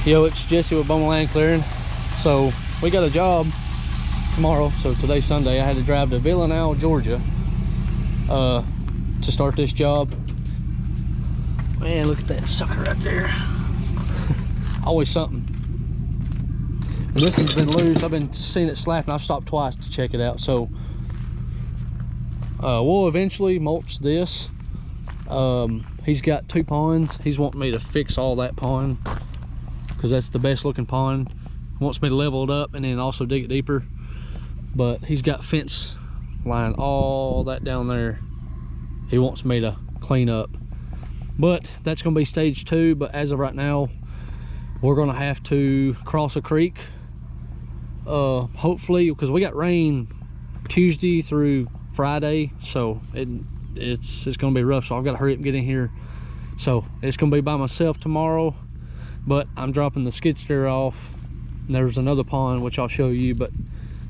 Yo, it's Jesse with Bowman Land Clearing. So we got a job tomorrow. So today's Sunday. I had to drive to Villanelle, Georgia to start this job. Man, look at that sucker right there. Always something. And this one's been loose. I've been seeing it slapping. I've stopped twice to check it out. So we'll eventually mulch this. He's got 2 ponds. He's wanting me to fix all that pond because that's the best looking pond. He wants me to level it up and then also dig it deeper. But he's got fence line all that down there. He wants me to clean up. But that's gonna be stage 2. But as of right now, we're gonna have to cross a creek. Hopefully, because we got rain Tuesday through Friday, so it's gonna be rough. So I've got to hurry up and get in here. So it's gonna be by myself tomorrow, but I'm dropping the skid steer off. And there's another pond which I'll show you, but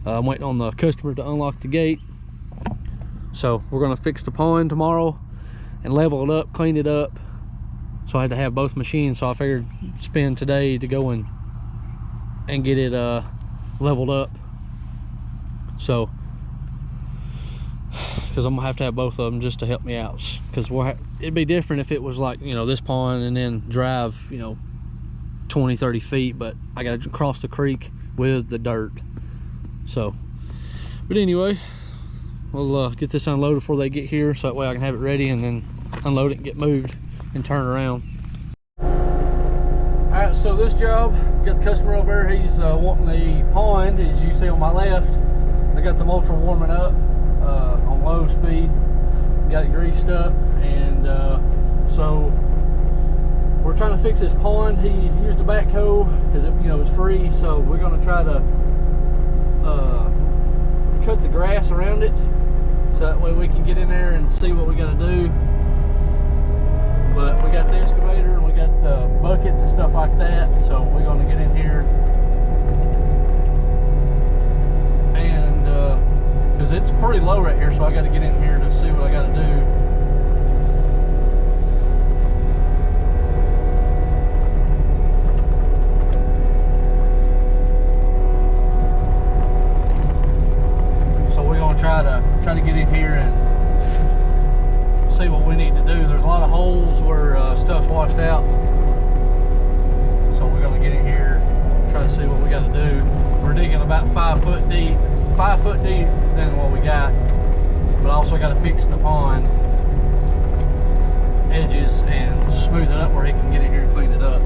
I'm waiting on the customer to unlock the gate. So we're gonna fix the pond tomorrow and level it up, clean it up. So I had to have both machines, so I figured spend today to go and get it leveled up. So because I'm gonna have to have both of them just to help me out, because it'd be different if it was like, you know, this pond and then drive, you know, 20-30 feet, but I gotta cross the creek with the dirt. So but anyway, we'll get this unloaded before they get here, so that way I can have it ready and then unload it and get moved and turn around. All right, so this job, got the customer over there. He's wanting the pond, as you see on my left. I got the mulcher warming up on low speed, got it greased up, and so we're trying to fix this pond. He used a backhoe because it, you know, it's free, so we're going to try to cut the grass around it, so that way we can get in there and see what we got to do. But we got the excavator and we got the buckets and stuff like that, so we're going to get in here and because it's pretty low right here, so I got to get in here to see what I got to do. So we're going to try to get in here and see what we need to do. There's a lot of holes where stuff's washed out, so we're going to get in here, try to see what we got to do. We're digging about 5 foot deep than what we got, but also got to fix the pond edges and smooth it up where he can get in here and clean it up.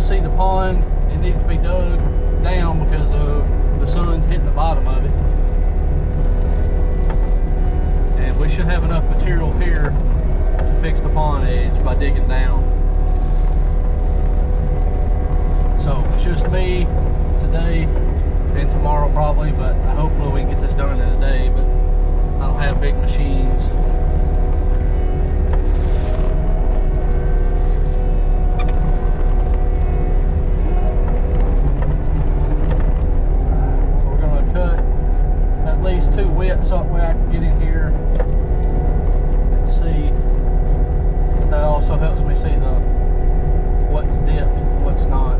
See the pond, it needs to be dug down because of the sun's hitting the bottom of it, and we should have enough material here to fix the pond edge by digging down. So it's just me today and tomorrow probably, but hopefully we can get this done in a day, but I don't have big machines. Too wet, so that way I can get in here and see. But that also helps me see what's dipped, what's not.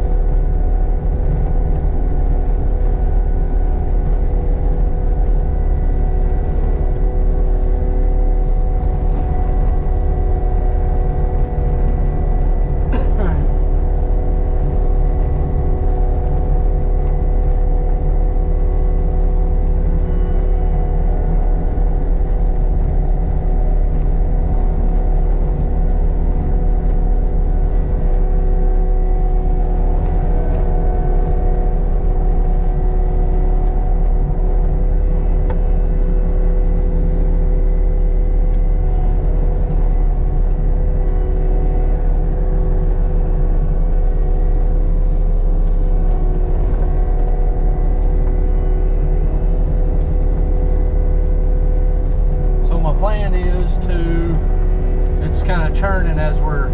that's kind of churning as we're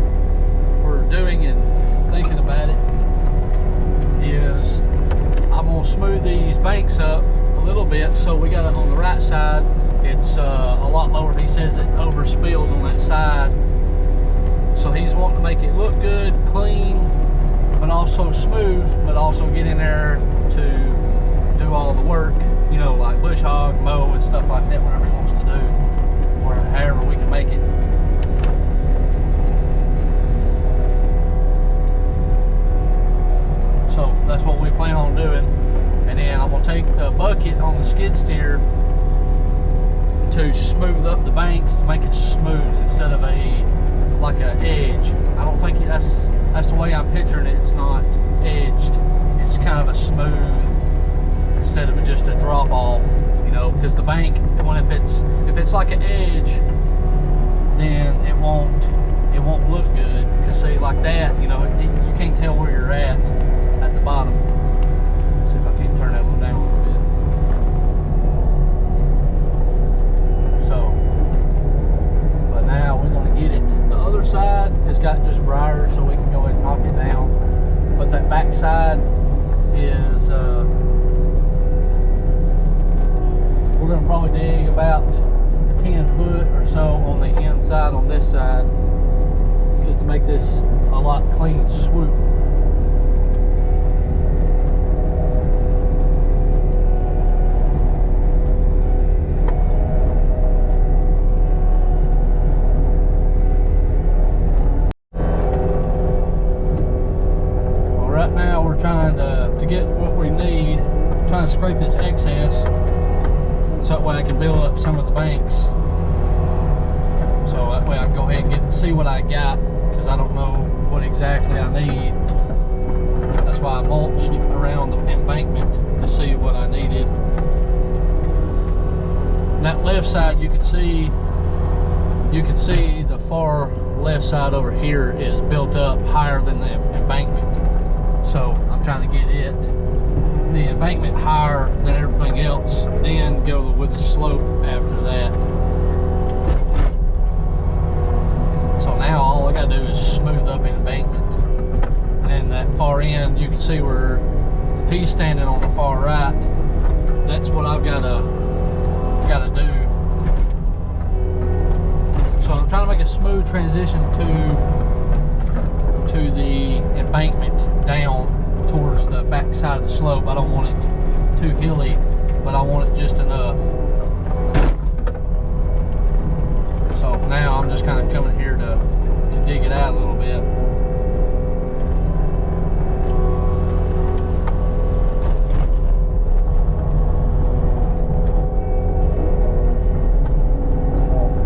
doing and thinking about it is I'm gonna smooth these banks up a little bit. So we got it on the right side, it's a lot lower. He says it overspills on that side, so he's wanting to make it look good, clean, but also smooth, but also get in there to do all the work, you know, like bush hog, mow and stuff like that, whatever he wants to do, or however we can make it. So that's what we plan on doing. And then I'm gonna take the bucket on the skid steer to smooth up the banks, to make it smooth instead of like a edge. I don't think that's the way I'm picturing it. It's not edged. It's kind of a smooth instead of just a drop off, you know, because the bank, if it's like an edge, then it won't look good. Because see, like that, you know, you can't tell where you're at the bottom. Let's see if I can turn that one down a little bit. So, but now we're gonna get it. The other side has got just briars, so we can go ahead and knock it down. But that back side is, we're gonna probably dig about 10 foot or so on the inside on this side, just to make this a lot clean swoop. Trying to get what we need, trying to scrape this excess so that way I can build up some of the banks, so that way I can go ahead and see what I got, because I don't know what exactly I need. That's why I mulched around the embankment to see what I needed. And that left side, you can see the far left side over here is built up higher than the embankment. So I'm trying to get the embankment higher than everything else, then go with a slope after that. So now all I gotta do is smooth up an embankment. And then that far end, you can see where he's standing on the far right. That's what I've gotta do. So I'm trying to make a smooth transition to the embankment down towards the back side of the slope. I don't want it too hilly, but I want it just enough. So now I'm just kind of coming here to dig it out a little bit.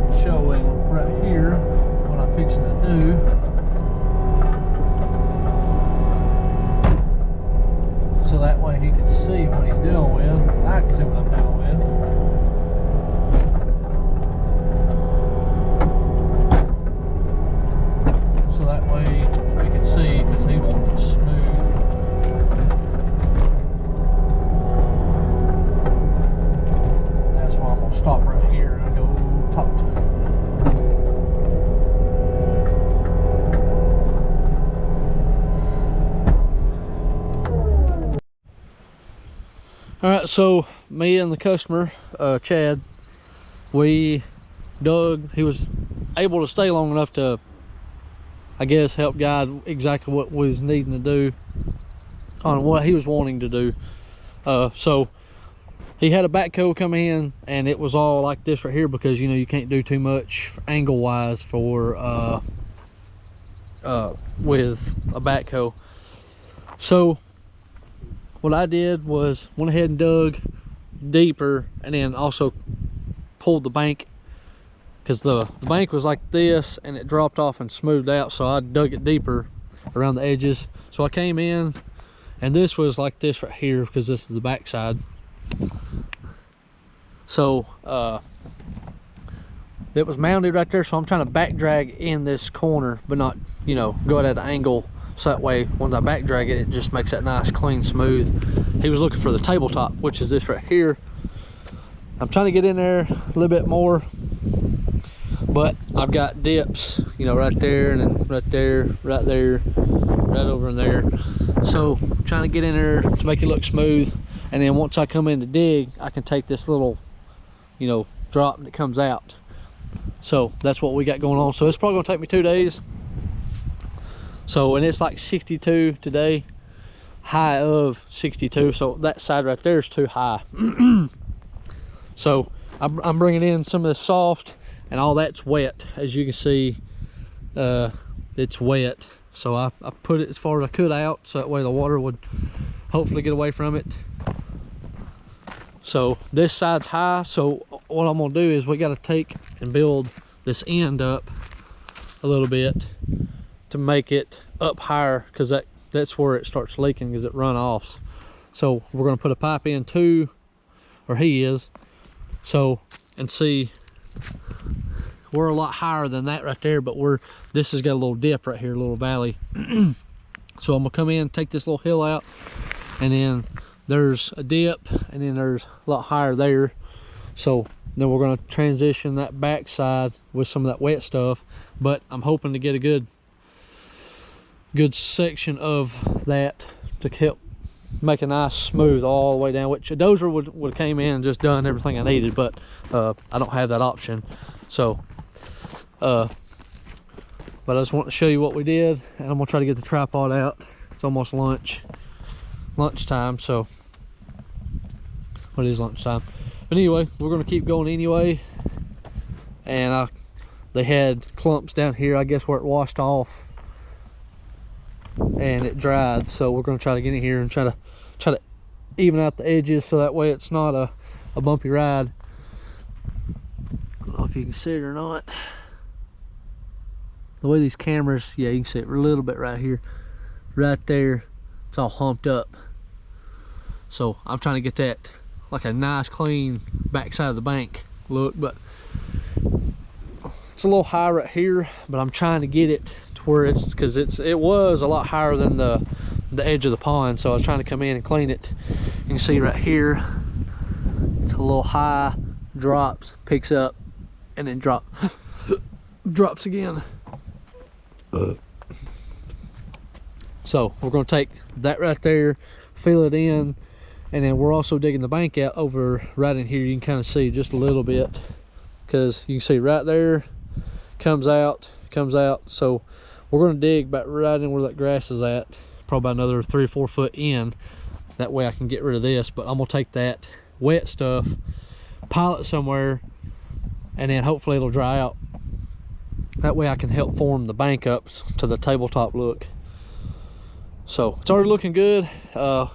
I'll show him right here what I'm fixing to do. So that way he can see what he's doing with. I can see what I'm doing with. So that way we can see, because he wants it smooth. That's why I'm going to stop right here and go talk to him. Alright, so me and the customer, Chad, we dug. He was able to stay long enough to, I guess, help guide exactly what we was needing to do on what he was wanting to do. So he had a backhoe come in, and it was all like this right here, because you know you can't do too much angle wise for with a backhoe. So what I did was went ahead and dug deeper, and then also pulled the bank, because the bank was like this and it dropped off and smoothed out, so I dug it deeper around the edges. So I came in, and this was like this right here, because this is the back side. So it was mounted right there, so I'm trying to back drag in this corner, but not, you know, go at an angle, so that way once I back drag it, it just makes that nice clean smooth. He was looking for the tabletop, which is this right here. I'm trying to get in there a little bit more, but I've got dips, you know, right there, and then right there, right there, right over in there. So I'm trying to get in there to make it look smooth, and then once I come in to dig, I can take this little, you know, drop and it comes out. So that's what we got going on. So it's probably gonna take me 2 days. So, and it's like 62 today, high of 62. So that side right there is too high. So I'm bringing in some of the soft, and all that's wet. As you can see, it's wet. So I put it as far as I could out, so that way the water would hopefully get away from it. So this side's high, so what I'm gonna do is we gotta take and build this end up a little bit to make it up higher, because that's where it starts leaking, because it runoffs. So we're gonna put a pipe in too, or he is. So, and see, we're a lot higher than that right there, but this has got a little dip right here, a little valley. So I'm gonna come in, take this little hill out, and then there's a dip, and then there's a lot higher there. So then we're gonna transition that back side with some of that wet stuff, but I'm hoping to get a good section of that to help make a nice smooth all the way down, which a dozer would have came in and just done everything I needed, but I don't have that option. So but I just want to show you what we did, and I'm gonna try to get the tripod out. It's almost lunchtime, so what is lunchtime? But anyway, we're gonna keep going anyway. And they had clumps down here, I guess, where it washed off and it dried. So we're gonna try to get in here and try to even out the edges, so that way it's not a bumpy ride. I don't know if you can see it or not. The way these cameras, yeah, you can see it a little bit right here, right there. It's all humped up. So I'm trying to get that like a nice clean backside of the bank look, but it's a little high right here, but I'm trying to get it to where it's, because it was a lot higher than the edge of the pond. So I was trying to come in and clean it. You can see right here, it's a little high, drops, picks up, and then drops again. So we're going to take that right there, fill it in, and then we're also digging the bank out over right in here. You can kind of see just a little bit, because you can see right there, comes out. So we're going to dig back right in where that grass is at, probably about another 3 or 4 foot in. That way I can get rid of this. But I'm going to take that wet stuff, pile it somewhere, and then hopefully it'll dry out. That way I can help form the bank up to the tabletop look. So it's already looking good. I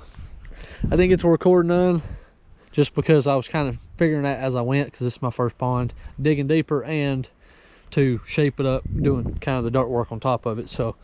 didn't get to record none, just because I was kind of figuring that as I went, because this is my first pond, digging deeper and to shape it up, doing kind of the dirt work on top of it. So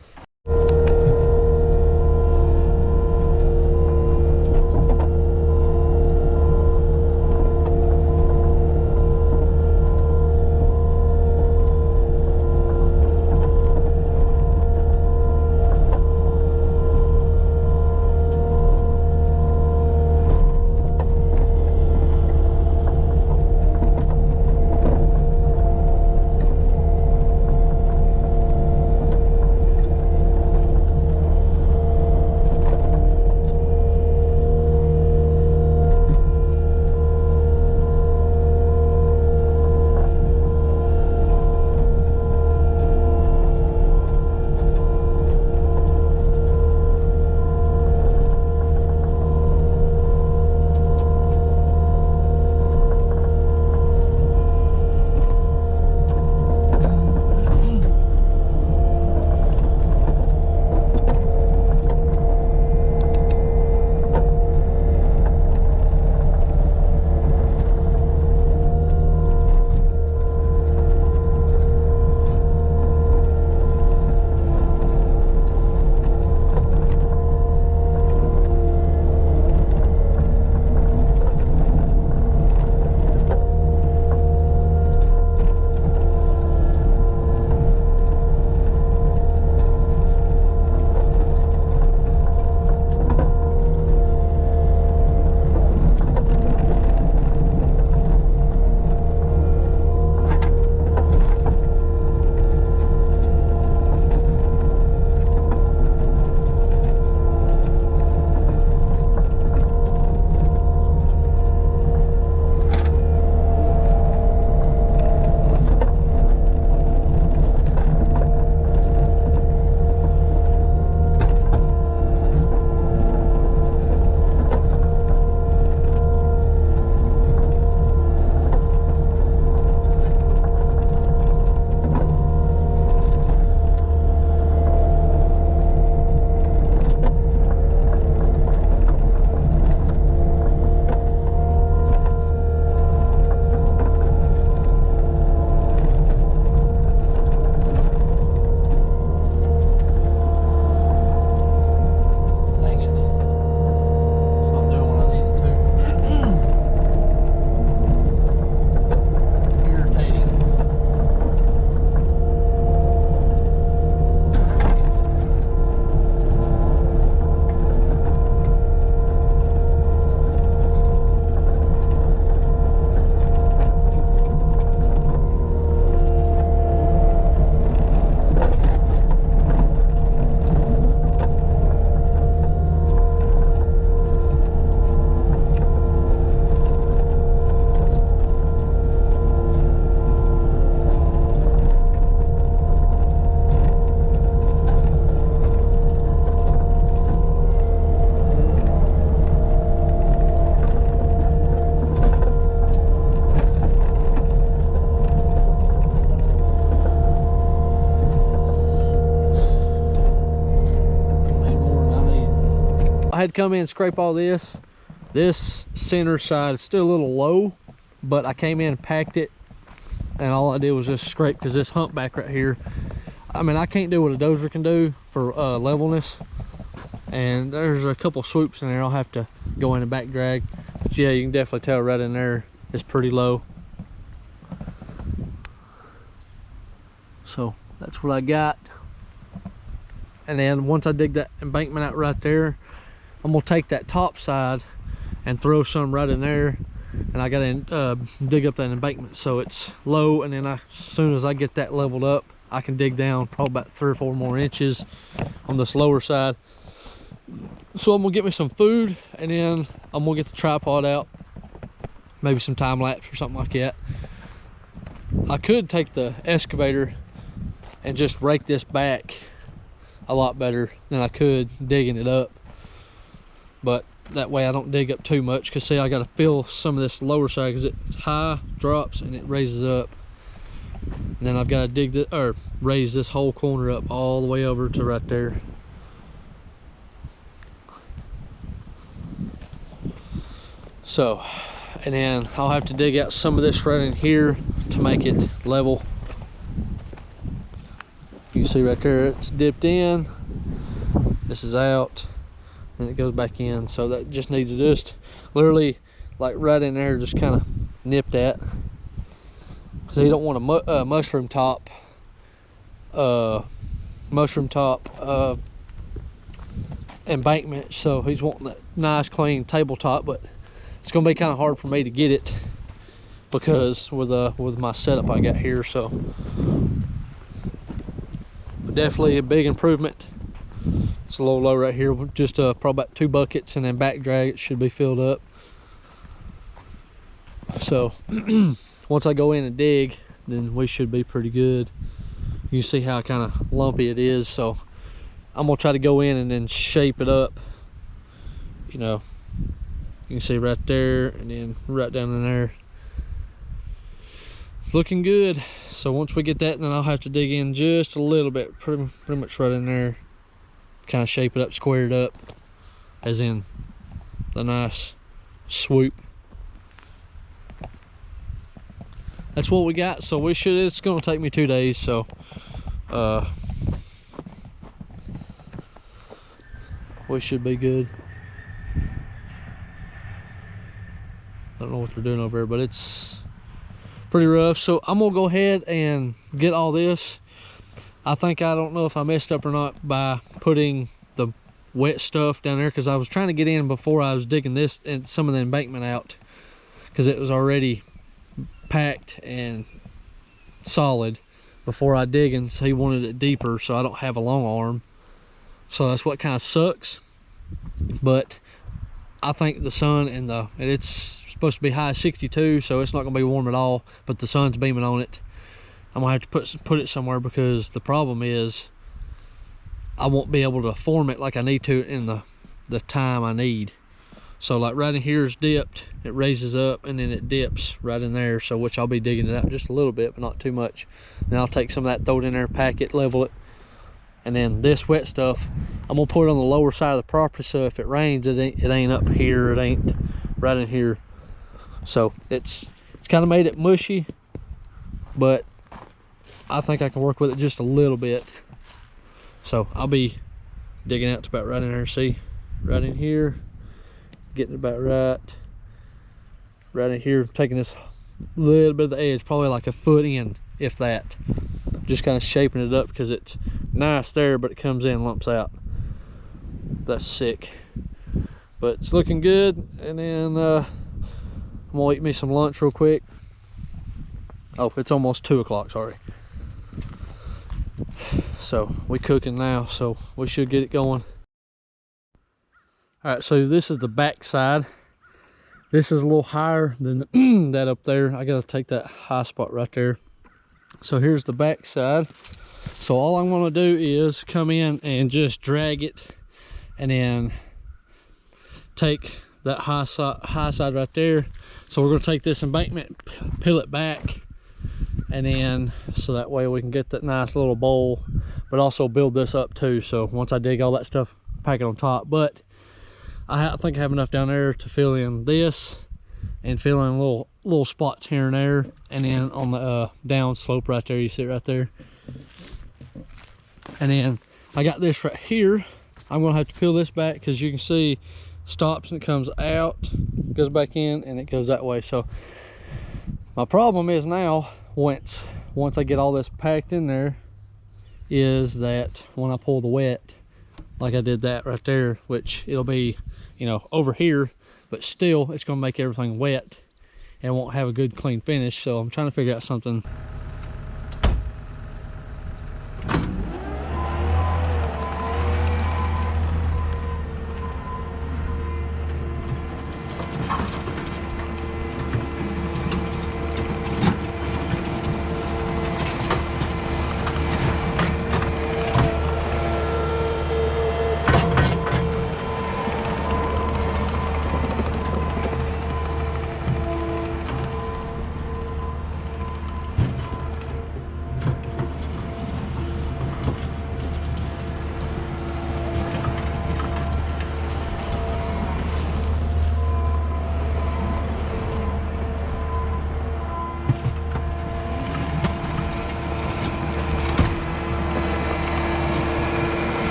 had to come in and scrape all this. This center side is still a little low, but I came in and packed it, and all I did was just scrape, because this humpback right here, I mean, I can't do what a dozer can do for levelness, and there's a couple swoops in there I'll have to go in and back drag. But yeah, you can definitely tell right in there it's pretty low. So that's what I got. And then once I dig that embankment out right there, I'm gonna take that top side and throw some right in there, and I gotta dig up that embankment so it's low, and then as soon as I get that leveled up, I can dig down probably about 3 or 4 more inches on this lower side. So I'm gonna get me some food, and then I'm gonna get the tripod out, maybe some time lapse or something like that. I could take the excavator and just rake this back a lot better than I could digging it up, but that way I don't dig up too much, because see, I got to fill some of this lower side because it's high, drops, and it raises up, and then I've got to dig this, or raise this whole corner up all the way over to right there. So, and then I'll have to dig out some of this right in here to make it level. You can see right there it's dipped in, this is out, and it goes back in. So that just needs to just literally, like right in there, just kind of nip that, because you don't want a mushroom top embankment. So he's wanting that nice clean tabletop, but it's gonna be kind of hard for me to get it because with my setup I got here. So definitely a big improvement. It's a little low right here, just probably about 2 buckets, and then back drag it should be filled up. So once I go in and dig, then we should be pretty good. You see how kind of lumpy it is, so I'm gonna try to go in and then shape it up. You know, you can see right there, and then right down in there. It's looking good. So once we get that, then I'll have to dig in just a little bit, pretty much right in there, kind of shape it up, square it up, as in the nice swoop. That's what we got. So we should, it's gonna take me 2 days, so we should be good. I don't know what they're doing over there, but it's pretty rough. So I'm gonna go ahead and get all this. I don't know if I messed up or not by putting the wet stuff down there, because I was trying to get in before I was digging this and some of the embankment out, because it was already packed and solid before I dig, and so he wanted it deeper, so I don't have a long arm. So that's what kind of sucks. But I think the sun and it's supposed to be high 62, so it's not gonna be warm at all, but the sun's beaming on it. I'm gonna have to put it somewhere, because the problem is I won't be able to form it like I need to in the time I need. So like right in here is dipped, it raises up, and then it dips right in there, so which I'll be digging it out just a little bit, but not too much. Then I'll take some of that, throw it in there, pack it, level it, and then this wet stuff I'm gonna put it on the lower side of the property, so if it rains, it ain't up here, it ain't right in here. So it's kind of made it mushy, but I think I can work with it just a little bit. So I'll be digging out to about right in there. See, right in here, getting about right in here, taking this little bit of the edge, probably like a foot in, if that, just kind of shaping it up, because it's nice there, but it comes in, lumps out. That's sick, but it's looking good. And then I'm gonna eat me some lunch real quick. Oh, it's almost 2 o'clock, sorry. So we cooking now, so we should get it going. All right, so this is the back side. This is a little higher than that up there. I gotta take that high spot right there. So here's the back side. So all I'm gonna do is come in and just drag it, and then take that high side right there. So we're gonna take this embankment, peel it back, and then so that way we can get that nice little bowl, but also build this up too. So once I dig all that stuff, pack it on top. But I think I have enough down there to fill in this and fill in little spots here and there, and then on the down slope right there, you see it right there. And then I got this right here. I'm gonna have to peel this back because you can see stops and it comes out, goes back in, and it goes that way. So my problem is now, once I get all this packed in there, is that when I pull the wet, like I did that right there, which it'll be, you know, over here, but still it's gonna make everything wet and won't have a good clean finish. So I'm trying to figure out something.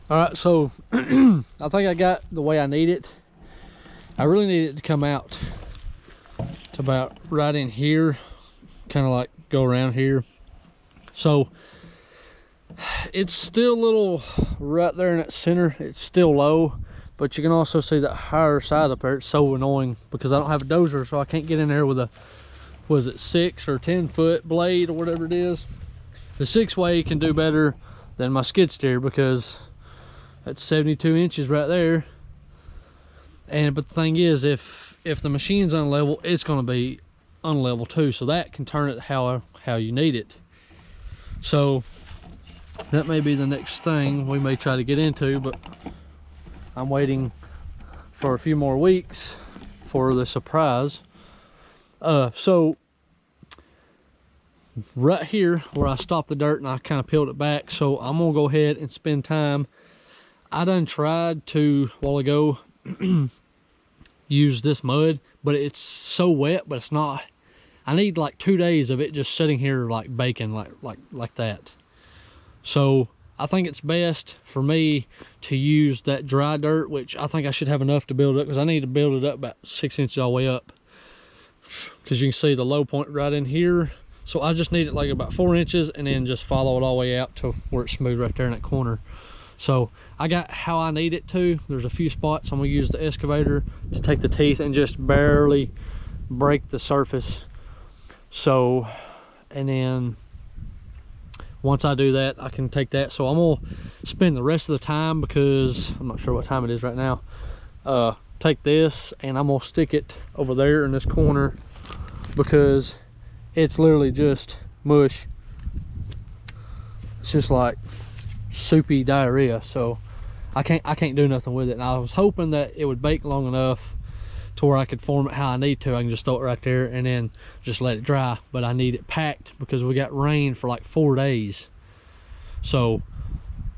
All right, so I think I got the way I need it. I really need it to come out to about right in here, kind of like go around here. So it's still a little right there in that center. It's still low, but you can also see that higher side up there. It's so annoying because I don't have a dozer, so I can't get in there with a, was it 6 or 10 foot blade or whatever it is. The 6-way can do better than my skid steer because that's 72 inches right there. And but the thing is, if the machine's unlevel, it's going to be unlevel too, so that can turn it how you need it. So that may be the next thing we may try to get into, but I'm waiting for a few more weeks for the surprise. So right here where I stopped the dirt and I kind of peeled it back, so I'm gonna go ahead and spend time. I done tried to a while ago use this mud, but it's so wet, but it's not. I need like 2 days of it just sitting here like baking like that. So I think it's best for me to use that dry dirt, which I think I should have enough to build it up, because I need to build it up about 6 inches all the way up, because you can see the low point right in here. So I just need it like about 4 inches and then just follow it all the way out to where it's smooth right there in that corner. So I got how I need it to. There's a few spots I'm gonna use the excavator to take the teeth and just barely break the surface. So, and then once I do that, I can take that. So I'm gonna spend the rest of the time, because I'm not sure what time it is right now, take this and I'm gonna stick it over there in this corner, because it's literally just mush. It's just like soupy diarrhea, so I can't do nothing with it. And I was hoping that it would bake long enough to where I could form it how I need to. I can just throw it right there and then just let it dry, but I need it packed because we got rain for like 4 days. So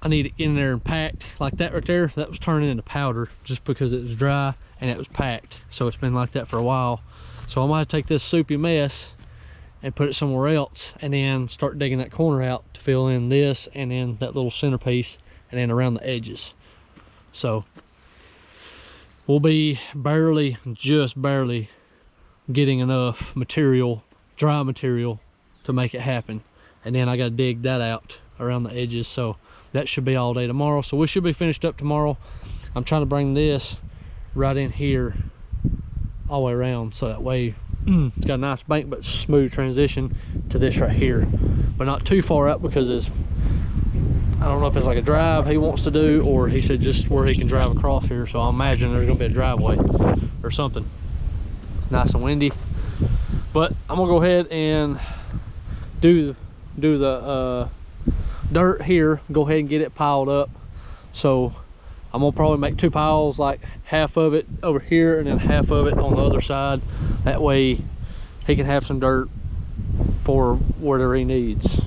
I need it in there and packed like that right there. That was turning into powder just because it was dry and it was packed. So it's been like that for a while. So I'm gonna take this soupy mess and put it somewhere else, and then start digging that corner out to fill in this and then that little centerpiece and then around the edges. So we'll be just barely getting enough material, dry material, to make it happen. And then I got to dig that out around the edges. So that should be all day tomorrow. So we should be finished up tomorrow. I'm trying to bring this right in here all the way around, so that way it's got a nice bank but smooth transition to this right here, but not too far up, because it's, I don't know if it's like a drive he wants to do, or he said just where he can drive across here. So I imagine there's gonna be a driveway or something. Nice and windy, but I'm gonna go ahead and do the dirt here, go ahead and get it piled up. So I'm gonna probably make 2 piles, like half of it over here and then half of it on the other side. That way he can have some dirt for whatever he needs.